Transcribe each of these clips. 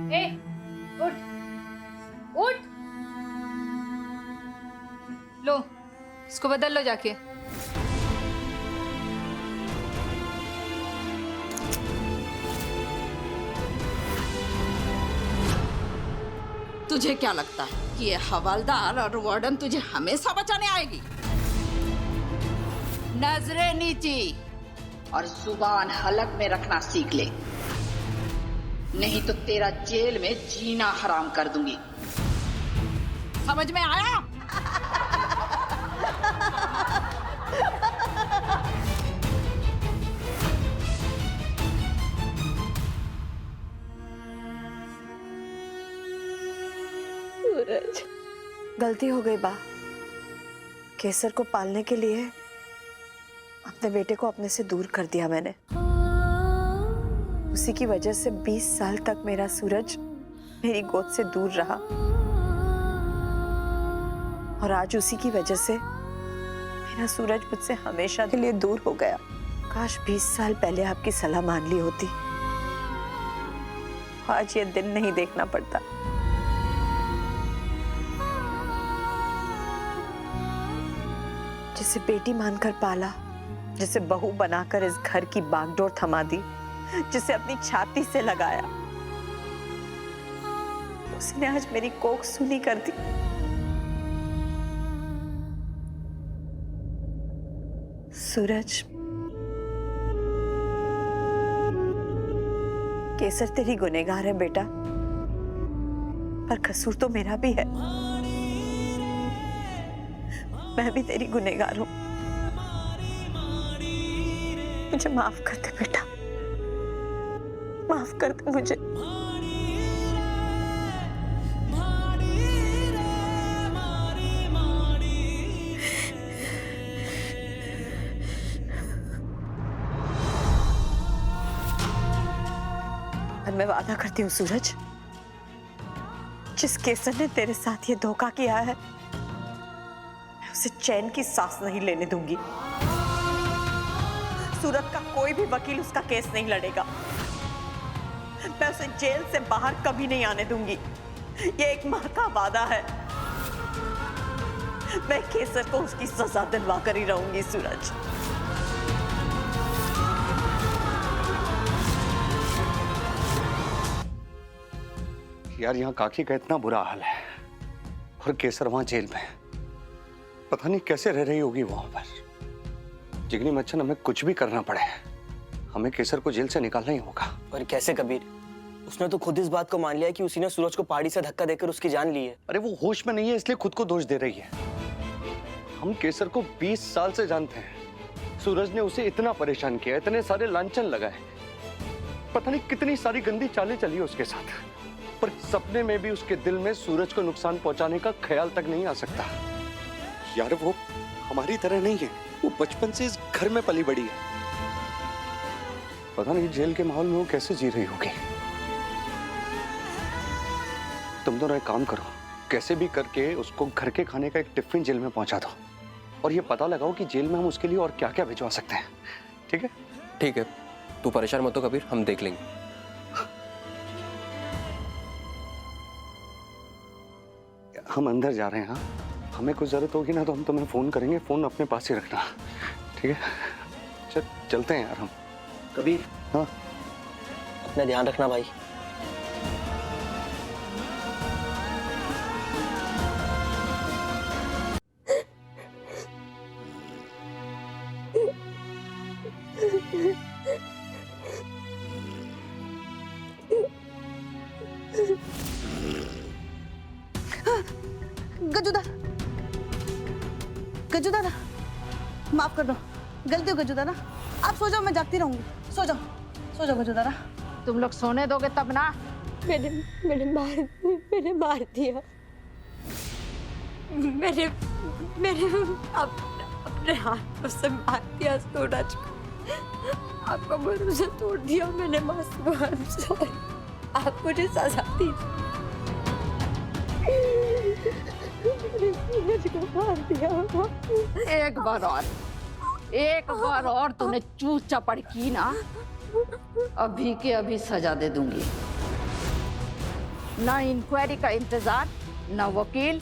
ए, उठ उठ। लो, इसको बदल लो जाके। तुझे क्या लगता है कि ये हवालदार और वार्डन तुझे हमेशा बचाने आएगी? नजरें नीची और जुबान हलक में रखना सीख ले, नहीं तो तेरा जेल में जीना हराम कर दूंगी। समझ में आया? सूरज, गलती हो गई बा। केसर को पालने के लिए अपने बेटे को अपने से दूर कर दिया मैंने। उसी की वजह से 20 साल तक मेरा सूरज मेरी गोद से दूर रहा, और आज उसी की वजह से मेरा सूरज मुझसे हमेशा के लिए दूर हो गया। काश 20 साल पहले आपकी सलाह मान ली होती, आज ये दिन नहीं देखना पड़ता। जिसे बेटी मानकर पाला, जिसे बहू बनाकर इस घर की बागडोर थमा दी, जिसे अपनी छाती से लगाया, उसने आज मेरी कोख सूनी कर दी। सूरज, केसर तेरी गुनहगार है बेटा, पर कसूर तो मेरा भी है। मैं भी तेरी गुनहगार हूं। मुझे माफ कर दे बेटा, माफ कर दे मुझे। और मैं वादा करती हूँ सूरज, जिस केसर ने तेरे साथ ये धोखा किया है, उसे चैन की सांस नहीं लेने दूंगी। सूरत का कोई भी वकील उसका केस नहीं लड़ेगा। मैं उसे जेल से बाहर कभी नहीं आने दूंगी। ये एक मां का वादा है। मैं केसर को उसकी सजा दिलवा कर ही रहूंगी सूरज। यार, यहाँ काकी का इतना बुरा हाल है और केसर वहां जेल में। पता नहीं कैसे रह रही होगी वहां पर। जिगनी मच्छन, हमें कुछ भी करना पड़े, हमें केसर को जेल से निकालना ही होगा। और कैसे कबीर? उसने तो खुद इस बात को मान लिया है कि उसी ने सूरज को पहाड़ी से धक्का देकर उसकी जान ली है। अरे वो होश में नहीं है, इसलिए खुद को दोष दे रही है। हम केसर को 20 साल से जानते हैं। सूरज ने उसे इतना परेशान किया, इतने सारे लांछन लगाए, पता नहीं कितनी सारी गंदी चालें चली उसके साथ, पर सपने में भी उसके दिल में सूरज को नुकसान पहुंचाने का ख्याल तक नहीं आ सकता। यार, वो हमारी तरह नहीं है। वो बचपन से इस घर में पली बड़ी है। पता नहीं जेल के माहौल में वो कैसे जी रही होगी। तुम दोनों एक काम करो, कैसे भी करके उसको घर के खाने का एक टिफिन जेल में पहुंचा दो, और ये पता लगाओ कि जेल में हम उसके लिए और क्या क्या भिजवा सकते हैं। ठीक है? ठीक है, तू परेशान मत हो कबीर, हम देख लेंगे। हम अंदर जा रहे हैं। हाँ, हमें कुछ जरूरत होगी ना तो हम तुम्हें फोन करेंगे। फोन अपने पास ही रखना, ठीक है? चलते हैं यार हम। कबीर, हाँ, अपना ध्यान रखना भाई। गज्जू दादा, माफ कर दो, गलती हो गज्जू दादा। आप सो जाओ, मैं जागती रहूंगी। सो जाओ, सो जाओ गज्जू दादा। तुम लोग सोने दोगे तब ना? मैंने मार दिया। मैंने अपने हाथों से मार दिया सूरज को। आपका भरोसा तोड़ दिया मैंने मासूम। सॉरी, आप मुझे सजा दी। सूरज को मार दिया। एक बार और तूने चूत चपड़ की ना, अभी के अभी सजा दे दूंगी। न इंक्वायरी का इंतजार, न वकील,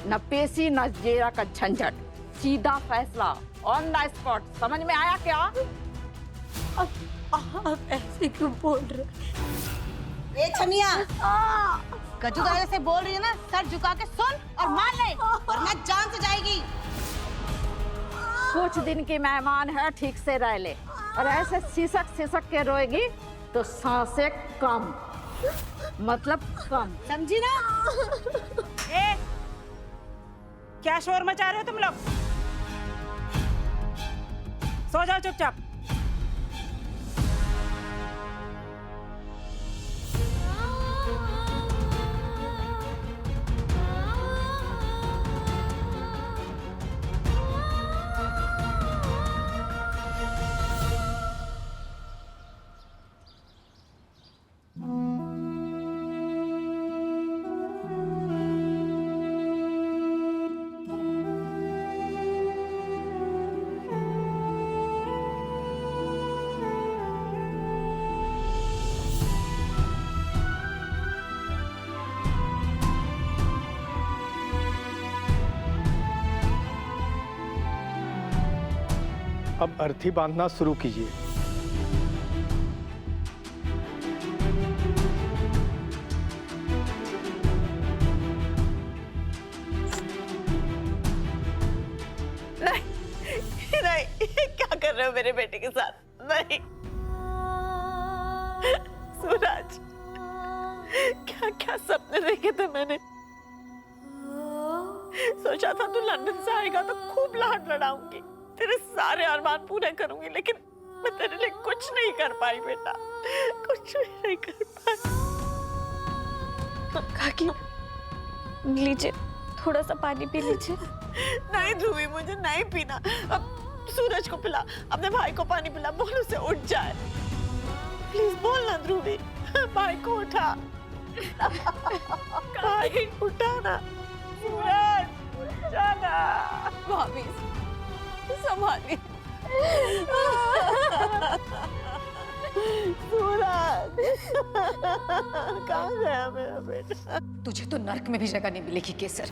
न पेशी, न जेरा का झंझट, सीधा फैसला ऑन द स्पॉट। समझ में आया क्या? आप ऐसे क्यों बोल रहे? ए छमिया, गज्जू दादा से बोल रही है ना, सर झुका के सुन और मान ले, वरना जान से जाएगी। कुछ दिन की मेहमान है, ठीक से रह ले, और ऐसे सिसक सिसक के रोएगी तो सांसें कम, मतलब कम, समझी ना? ए, क्या शोर मचा रहे हो तुम लोग? सो जाओ चुपचाप। अब अर्थी बांधना शुरू कीजिए। नहीं, क्या कर रहे हो मेरे बेटे के साथ? नहीं सूरज, क्या क्या सपने देखे थे मैंने। सोचा था तू लंदन से आएगा तो खूब लाड लड़ाऊंगी, तेरे सारे अरमान पूरे करूंगी, लेकिन मैं तेरे लिए कुछ नहीं कर पाई बेटा, कुछ भी नहीं कर पाई। काकी, लीजिए, थोड़ा सा पानी पी लीजिए। नहीं ध्रुवी, मुझे नहीं पीना। अब सूरज को पिला, अपने भाई को पानी पिला, बोल उसे उठ जाए। प्लीज बोल ना ध्रुवी, भाई को उठा। भाई उठा ना, सूरज उठा ना। भाभी, संभालिए। सूरज कहाँ गया मेरा बेटा? तुझे तो नर्क में भी जगह नहीं मिलेगी केसर।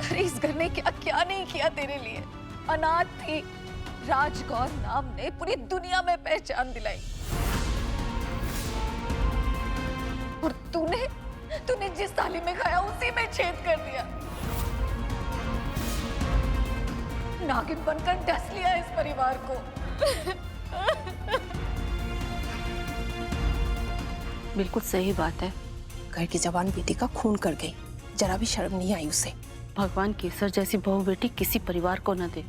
अरे इस घर ने क्या क्या नहीं किया तेरे लिए। अनाथ थी, राजगौर नाम ने पूरी दुनिया में पहचान दिलाई, और तूने जिस थाली में खाया उसी में छेद कर दिया। नागिन बनकर डस लिया इस परिवार को। बिल्कुल सही बात है। घर की जवान बेटी का खून कर गई, जरा भी शर्म नहीं आई उसे। भगवान केसर जैसी बहू बेटी किसी परिवार को न दे।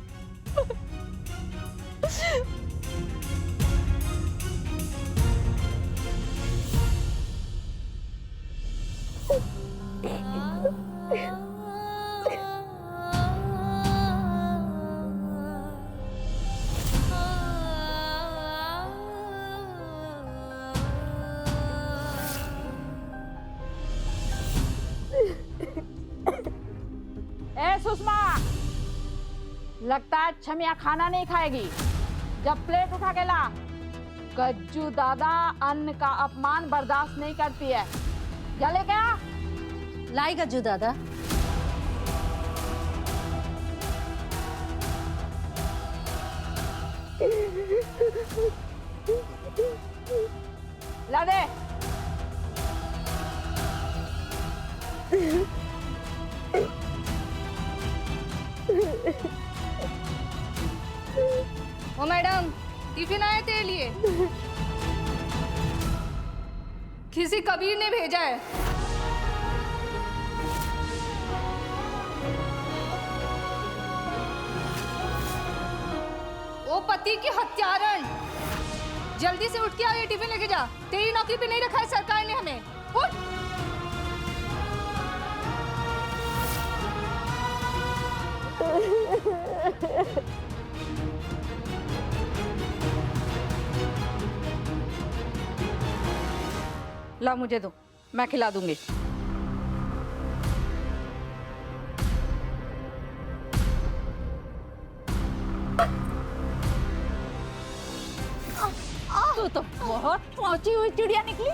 ए सुषमा, लगता है छमिया खाना नहीं खाएगी। जब प्लेट उठा के ला। गज्जू दादा अन्न का अपमान बर्दाश्त नहीं करती है। जले क्या? लाई गज्जू दादा। ला दे। ओ मैडम, टिफिन आया तेरे लिए। किसी कबीर ने भेजा है। ओ पति की हत्यारण, जल्दी से उठ के आ, ये टिफिन लेके जा। तेरी नौकरी पे नहीं रखा है सरकार ने हमें। उठ। ला मुझे दो, मैं खिला दूंगी। तू तो बहुत पहुंची हुई चिड़िया निकली।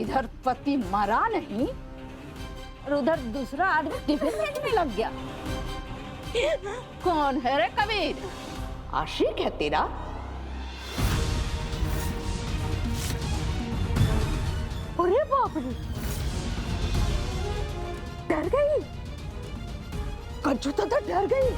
इधर पति मरा नहीं और उधर दूसरा आदमी टिफिन भेजने लग गया। कौन है रे कबीर? आशिक है तेरा? अरे बाप रे, डर गई, कंजू तो डर गई।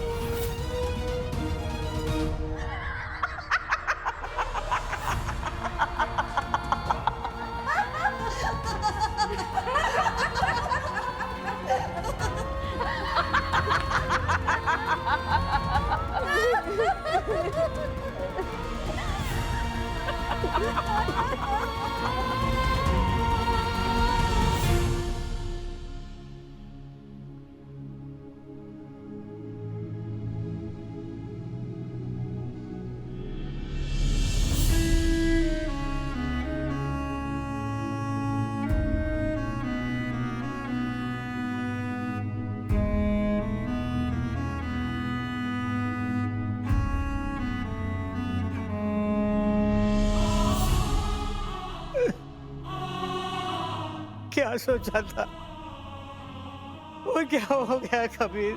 क्या सोचा था वो क्या हो गया कबीर?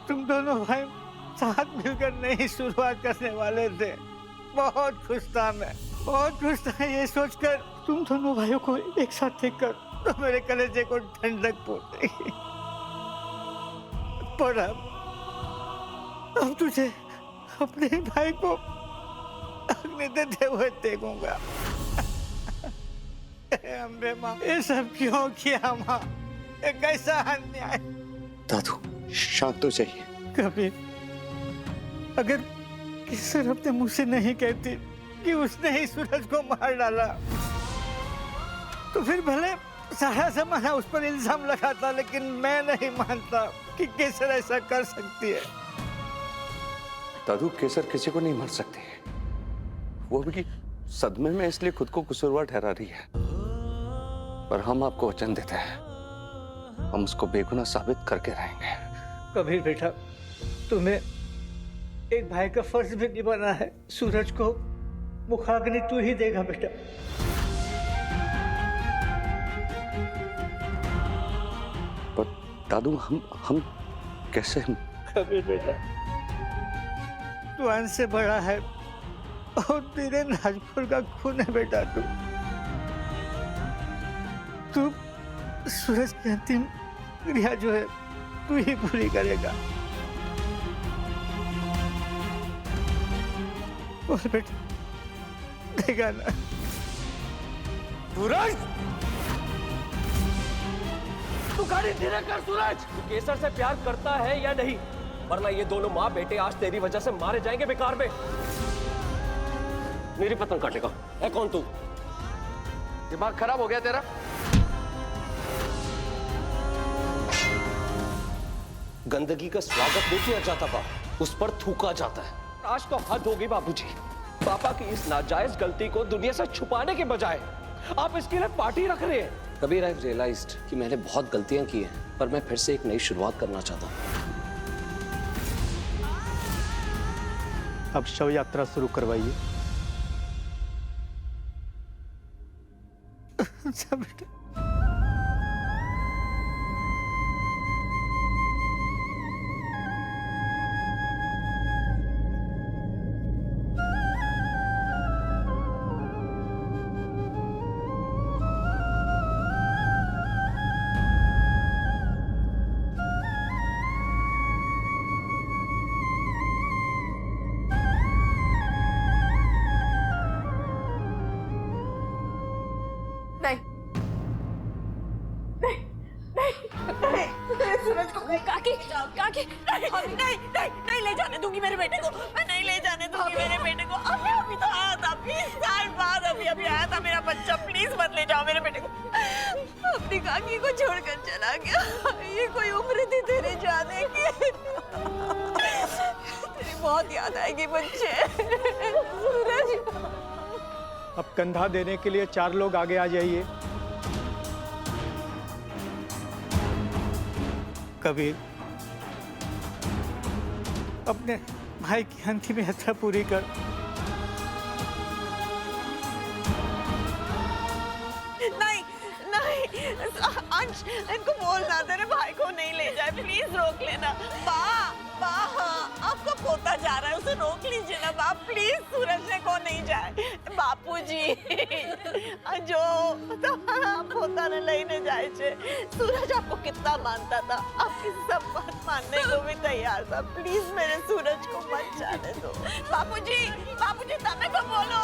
तुम दोनों भाई साथ मिलकर नई शुरुआत करने वाले थे। बहुत खुश था मैं, बहुत खुश था ये सोचकर तुम दोनों भाइयों को एक साथ देखकर तो मेरे कलेजे को ठंडक पहुंची। पर अब तुझे अपने भाई को अग्नि देते हुए देखूंगा। अम्बे माँ, ये सब क्यों किया माँ? ये कैसा अन्याय? दादू शांत हो जाइए। कबीर, अगर केसर अपने मुंह से नहीं कहती कि उसने ही सूरज को मार डाला तो फिर भले सारा जमाना उस पर इल्जाम लगाता, लेकिन मैं नहीं मानता कि केसर ऐसा कर सकती है। दादू केसर किसी को नहीं मार सकती, वो भी सदमे में इसलिए खुद को कसूरवार ठहरा रही है। पर हम आपको वचन देते हैं, हम उसको बेगुनाह साबित करके रहेंगे। कबीर बेटा, तुम्हें एक भाई का फर्ज भी निभाना है। सूरज को मुखाग्नि तू ही देगा बेटा। पर दादू हम कैसे? कबीर बेटा, तू अंश से बड़ा है और तेरे नाजपुर का खून है बेटा। तू सूरज की अंतिम क्रिया जो है तू ही पूरी करेगा। और बेटा देगा ना? सूरज, तू गाड़ी धीरे कर। सूरज, तू केसर से प्यार करता है या नहीं? वरना ये दोनों माँ बेटे आज तेरी वजह से मारे जाएंगे बेकार में। मेरी पतंग काटेगा। है कौन तू? दिमाग खराब हो गया तेरा? गंदगी का स्वागत नहीं किया जाता बा, उस पर थूका जाता है। आज तो हद होगी बाबूजी। पापा की इस नाजायज गलती को दुनिया से छुपाने के बजाय आप इसके लिए पार्टी रख रहे हैं। कबीर, आई रियलाइज्ड कि मैंने बहुत गलतियां की हैं, पर मैं फिर से एक नई शुरुआत करना चाहता हूं। अब शव यात्रा शुरू करवाइए। अच्छा बेटा। नहीं ले जाने दूंगी मेरे बेटे को। मैं नहीं ले जाने दूंगी मेरे बेटे को। अभी तो आया था, 20 साल बाद अभी आया था मेरा बच्चा। प्लीज मत ले जाओ मेरे बेटे को। अपनी काकी को छोड़कर चला गया। ये कोई उम्र थी तेरे जाने की? तेरी बहुत याद आएगी बच्चे। सूरज, अब कंधा देने के लिए 4 लोग आगे आ जाइए। कबीर, अपने भाई की अंतिम यात्रा पूरी कर सूरज, इनको बोलना तेरे भाई को नहीं ले जाए, प्लीज रोक लेना। बा आपका पोता जा रहा है, उसे रोक लीजिए ना बा, प्लीज सूरज ने को नहीं जाए। बापूजी जो पोता ने लेने जाए छे, सूरज आपको कितना मानता था, आपकी सब बात मानने को भी तैयार था, प्लीज मेरे सूरज को मत जाने दो। बापूजी तमे को बोलो।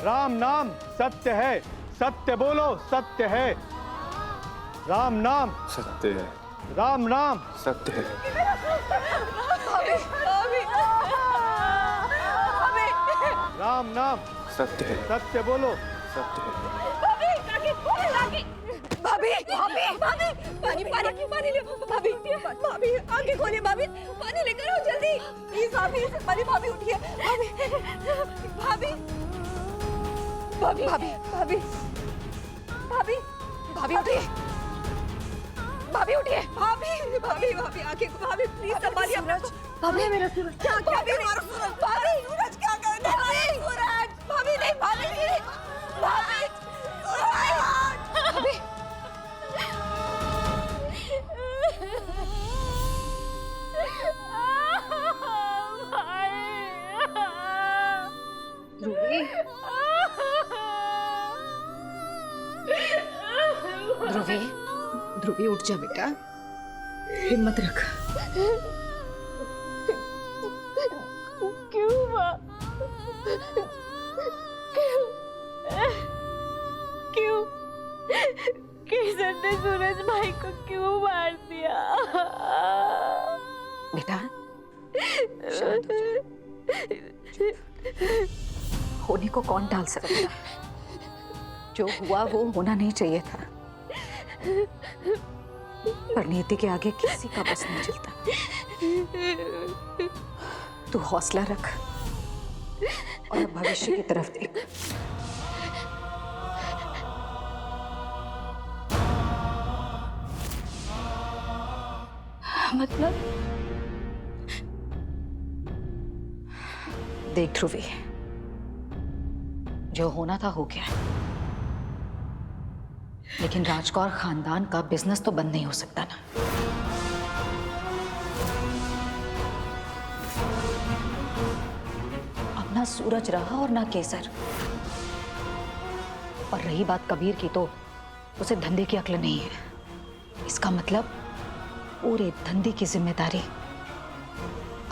राम नाम सत्य है, सत्य बोलो सत्य है। राम नाम सत्य है, राम नाम सत्य है। राम नाम सत्य है, सत्य बोलो सत्य है। पानी ले भाभी, आंखें खोलिए भाभी, पानी लेकर आओ जल्दी प्लीज भाभी, भाभी उठिए भाभी, भाभी भाभी भाभी भाभी भाभी उठिए, भाभी उठिए, भाभी भाभी भाभी आंखें, भाभी प्लीज संभालिए अपना। भाभी मेरा सूरज क्या सूरज, भाभी सूरज क्या कर रहे हैं? सूरज भाभी नहीं, भाभी भाभी भाभी ध्रुवी, ध्रुवी उठ जा बेटा, हिम्मत रख। क्यों माँ, क्यों किशन ने सूरज भाई को क्यों मार दिया? बेटा शांत हो जा। होने को कौन टाल सकता है? जो हुआ वो होना नहीं चाहिए था, पर नीति के आगे किसी का बस नहीं चलता। तू हौसला रख और भविष्य की तरफ देख। मतलब देख ध्रुवी, जो होना था हो गया, लेकिन राजकौर खानदान का बिजनेस तो बंद नहीं हो सकता ना। अब ना सूरज रहा और ना केसर। और रही बात कबीर की, तो उसे धंधे की अक्ल नहीं है। इसका मतलब पूरे धंधे की जिम्मेदारी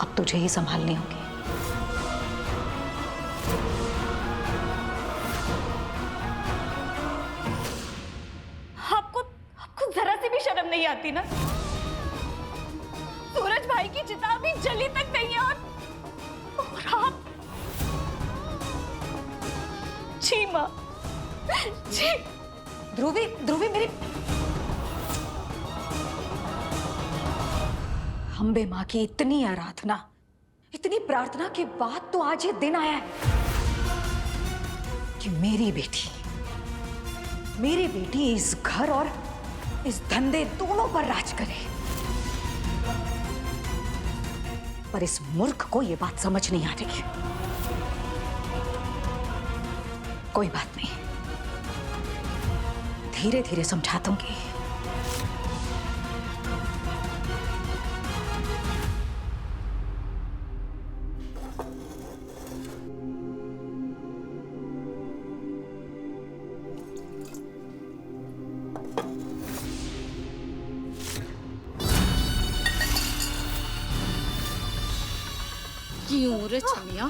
अब तुझे ही संभालनी होगी। आपको जरा सी भी शर्म नहीं आती ना? सूरज भाई की चिता भी जली तक नहीं है और आप जी माँ जी। ध्रुवी, ध्रुवी मेरी अम्बे माँ की इतनी आराधना, इतनी प्रार्थना के बाद तो आज ये दिन आया है कि मेरी बेटी इस घर और इस धंधे दोनों पर राज करे। पर इस मूर्ख को ये बात समझ नहीं आ रही। कोई बात नहीं, धीरे धीरे समझा दूंगी। क्यों रे छमिया,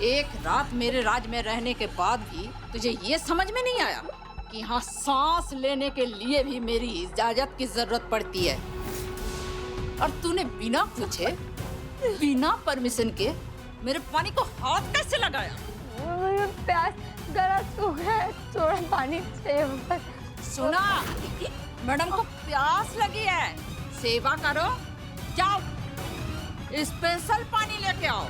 एक रात मेरे राज में रहने के बाद भी तुझे ये समझ में नहीं आया कि यहाँ सांस लेने के लिए भी मेरी इजाजत की जरूरत पड़ती है? और तूने बिना पूछे, बिना परमिशन के मेरे पानी को हाथ कैसे लगाया? प्यास गला सूख है, थोड़ा पानी चाहिए बस। सुना, मैडम को प्यास लगी है, सेवा करो, जाओ स्पेशल पानी लेके आओ।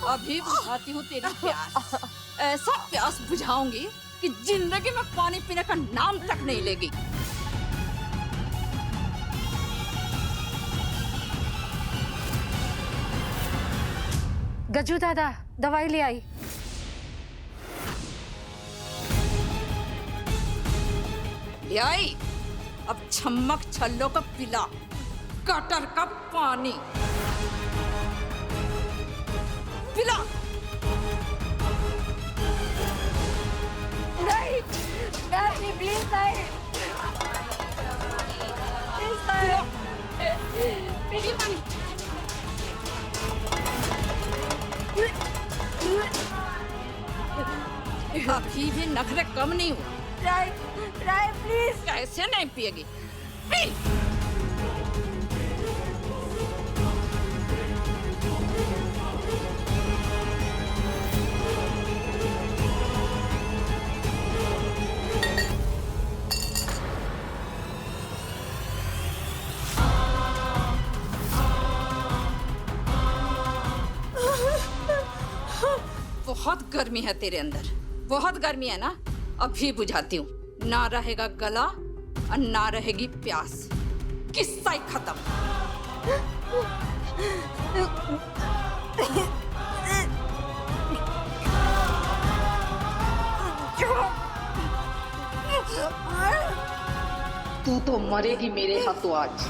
अभी बुझाती हूँ तेरी प्यास, ऐसा प्यास बुझाऊंगी कि जिंदगी में पानी पीने का नाम तक नहीं लेगी। गज्जू दादा दवाई ले आई। ले आई। अब छम्मक छल्लों का पिला, कटर का पानी पिला। नहीं नहीं प्लीज नहीं प्लीज नहीं। अभी भी नखरे कम नहीं हुआ। Try try please. कैसे नहीं पिएगी? पी। बहुत गर्मी है तेरे अंदर, बहुत गर्मी है ना। अभी बुझाती हूँ। ना रहेगा गला और ना रहेगी प्यास। किस्सा ही खत्म। तू तो मरेगी मेरे हाथों आज।